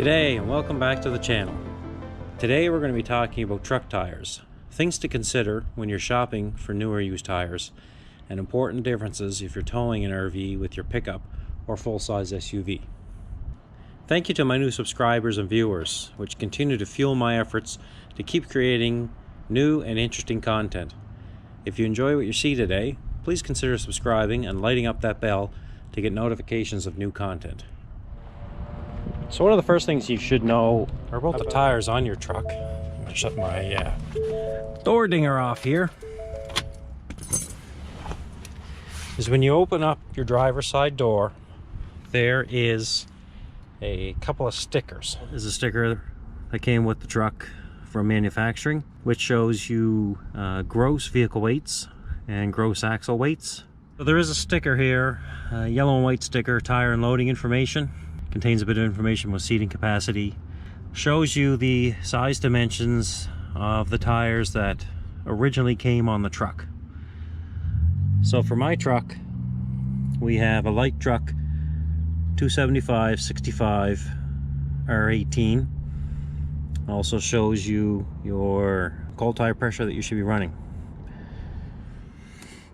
G'day and welcome back to the channel. Today we're going to be talking about truck tires, things to consider when you're shopping for new or used tires, and important differences if you're towing an RV with your pickup or full-size SUV. Thank you to my new subscribers and viewers, which continue to fuel my efforts to keep creating new and interesting content. If you enjoy what you see today, please consider subscribing and lighting up that bell to get notifications of new content. So one of the first things you should know are about the tires on your truck. I'm going to shut my door dinger off here. Is when you open up your driver's side door, there is a couple of stickers. There's a sticker that came with the truck from manufacturing, which shows you gross vehicle weights and gross axle weights. So there is a sticker here, a yellow and white sticker, tire and loading information. Contains a bit of information with seating capacity. Shows you the size dimensions of the tires that originally came on the truck. So for my truck, we have a light truck 275/65 R18. Also shows you your cold tire pressure that you should be running.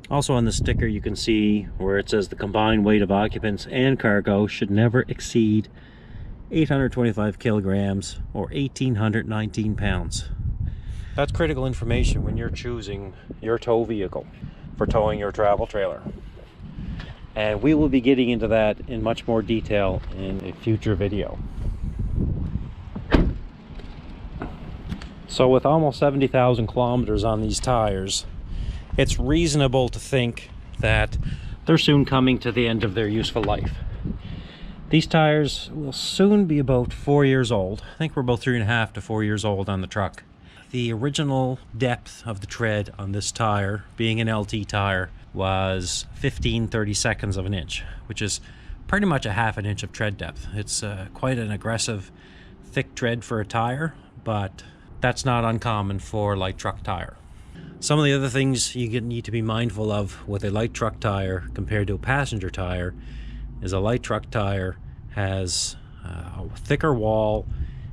Also on the sticker you can see where it says the combined weight of occupants and cargo should never exceed 825 kilograms or 1,819 pounds. That's critical information when you're choosing your tow vehicle for towing your travel trailer. And we will be getting into that in much more detail in a future video. So with almost 70,000 kilometers on these tires, it's reasonable to think that they're soon coming to the end of their useful life. These tires will soon be about 4 years old. I think we're about 3.5 to 4 years old on the truck. The original depth of the tread on this tire, being an LT tire, was 15/32 of an inch, which is pretty much a half an inch of tread depth. It's quite an aggressive, thick tread for a tire, but that's not uncommon for a light truck tire. Some of the other things you need to be mindful of with a light truck tire compared to a passenger tire is a light truck tire has a thicker wall.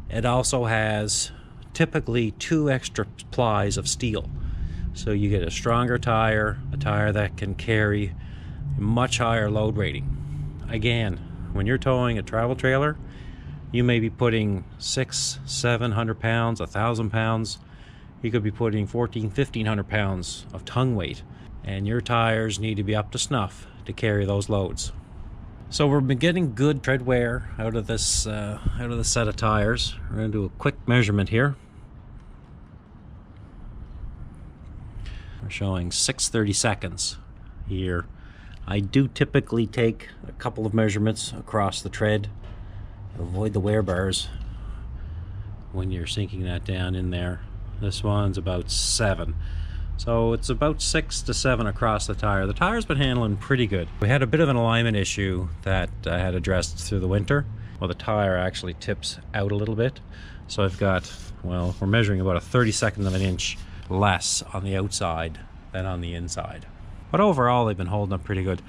It also has typically 2 extra plies of steel. So you get a stronger tire, a tire that can carry a much higher load rating. Again, when you're towing a travel trailer, you may be putting 600-700 pounds, 1,000 pounds. You could be putting 1,400-1,500 pounds of tongue weight, and your tires need to be up to snuff to carry those loads. So we've been getting good tread wear out of this set of tires. We're going to do a quick measurement here. We're showing 6/32 here. I do typically take a couple of measurements across the tread. Avoid the wear bars when you're sinking that down in there. This one's about 7. So it's about 6 to 7 across the tire. The tire's been handling pretty good. We had a bit of an alignment issue that I had addressed through the winter. Well, the tire actually tips out a little bit. So I've got, well, we're measuring about a 32nd of an inch less on the outside than on the inside. But overall, they've been holding up pretty good.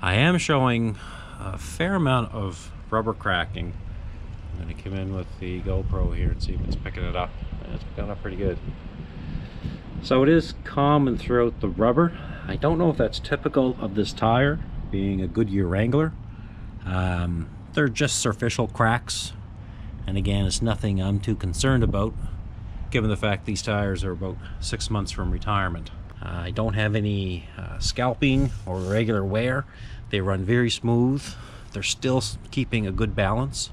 I am showing a fair amount of rubber cracking. I'm going to come in with the GoPro here and see if it's picking it up. It's picking it up pretty good. So it is common throughout the rubber. I don't know if that's typical of this tire, being a Goodyear Wrangler. They're just superficial cracks. And again, it's nothing I'm too concerned about, given the fact these tires are about 6 months from retirement. I don't have any scalping or irregular wear. They run very smooth. They're still keeping a good balance.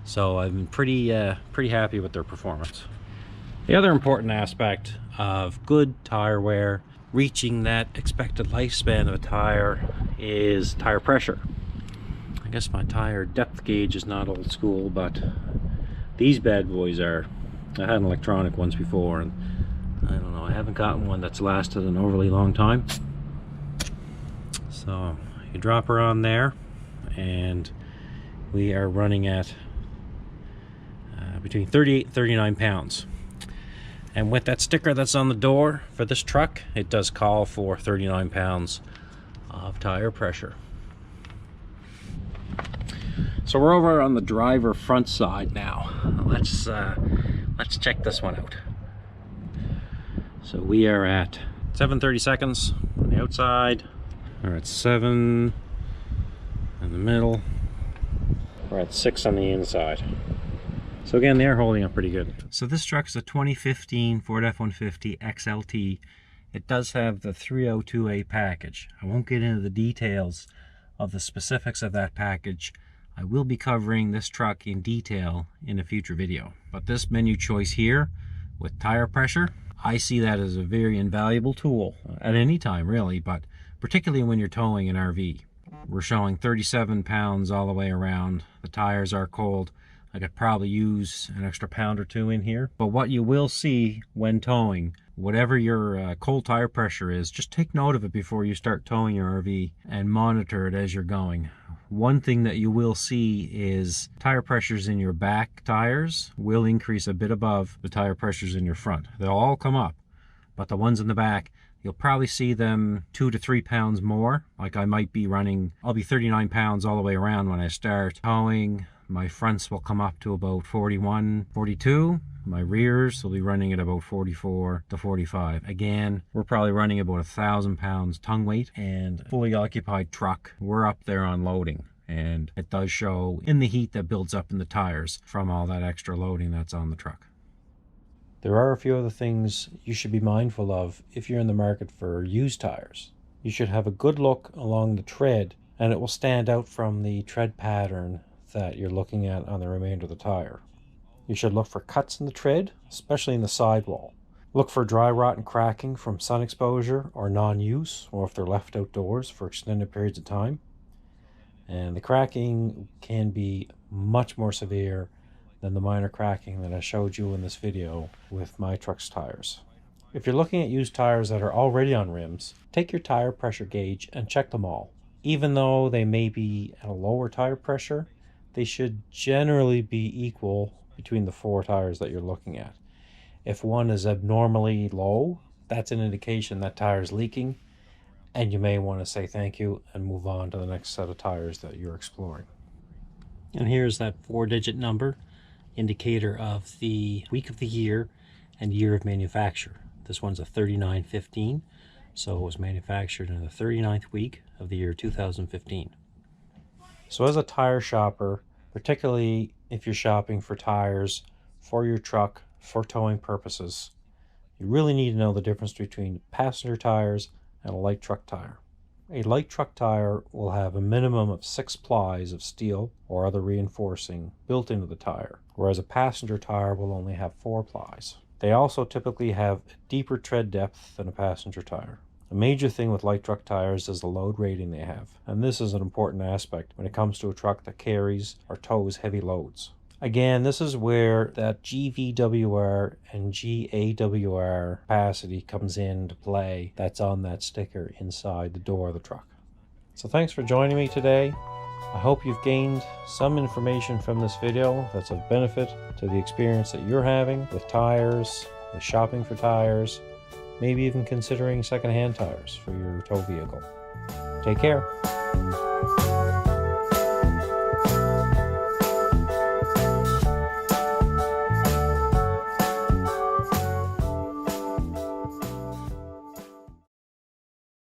So I've been pretty happy with their performance. The other important aspect of good tire wear, reaching that expected lifespan of a tire, is tire pressure. I guess my tire depth gauge is not old school, but these bad boys are. I had an electronic ones before, and I don't know, I haven't gotten one that's lasted an overly long time. So you drop her on there, and we are running at between 38 and 39 pounds. And with that sticker that's on the door for this truck, it does call for 39 pounds of tire pressure. So we're over on the driver front side now. Let's check this one out. So we are at 7:30 seconds on the outside. We're at 7 in the middle. We're at 6 on the inside. So again, they're holding up pretty good. So this truck's a 2015 Ford F-150 XLT. It does have the 302A package. I won't get into the details of the specifics of that package. I will be covering this truck in detail in a future video. But this menu choice here with tire pressure, I see that as a very invaluable tool at any time really, but particularly when you're towing an RV. We're showing 37 pounds all the way around. The tires are cold. I could probably use an extra pound or two in here. But what you will see when towing, whatever your cold tire pressure is, just take note of it before you start towing your RV and monitor it as you're going. One thing that you will see is tire pressures in your back tires will increase a bit above the tire pressures in your front. They'll all come up, but the ones in the back, you'll probably see them 2 to 3 pounds more. Like I might be running, I'll be 39 pounds all the way around when I start towing. My fronts will come up to about 41, 42. My rears will be running at about 44 to 45. Again, we're probably running about 1,000 pounds tongue weight, and fully occupied truck, we're up there on loading. And it does show in the heat that builds up in the tires from all that extra loading that's on the truck. There are a few other things you should be mindful of if you're in the market for used tires. You should have a good look along the tread, and it will stand out from the tread pattern that you're looking at on the remainder of the tire. You should look for cuts in the tread, especially in the sidewall. Look for dry rot and cracking from sun exposure or non-use, or if they're left outdoors for extended periods of time. And the cracking can be much more severe than the minor cracking that I showed you in this video with my truck's tires. If you're looking at used tires that are already on rims, take your tire pressure gauge and check them all. Even though they may be at a lower tire pressure, they should generally be equal between the 4 tires that you're looking at. If one is abnormally low, that's an indication that tire is leaking, and you may want to say thank you and move on to the next set of tires that you're exploring. And here's that 4-digit number, indicator of the week of the year and year of manufacture. This one's a 3915, so it was manufactured in the 39th week of the year 2015. So as a tire shopper, particularly if you're shopping for tires for your truck for towing purposes, you really need to know the difference between passenger tires and a light truck tire. A light truck tire will have a minimum of 6 plies of steel or other reinforcing built into the tire, whereas a passenger tire will only have 4 plies. They also typically have a deeper tread depth than a passenger tire. A major thing with light truck tires is the load rating they have, and this is an important aspect when it comes to a truck that carries or tows heavy loads. Again, this is where that GVWR and GAWR capacity comes into play that's on that sticker inside the door of the truck. So thanks for joining me today. I hope you've gained some information from this video that's of benefit to the experience that you're having with tires, with shopping for tires, maybe even considering secondhand tires for your tow vehicle. Take care.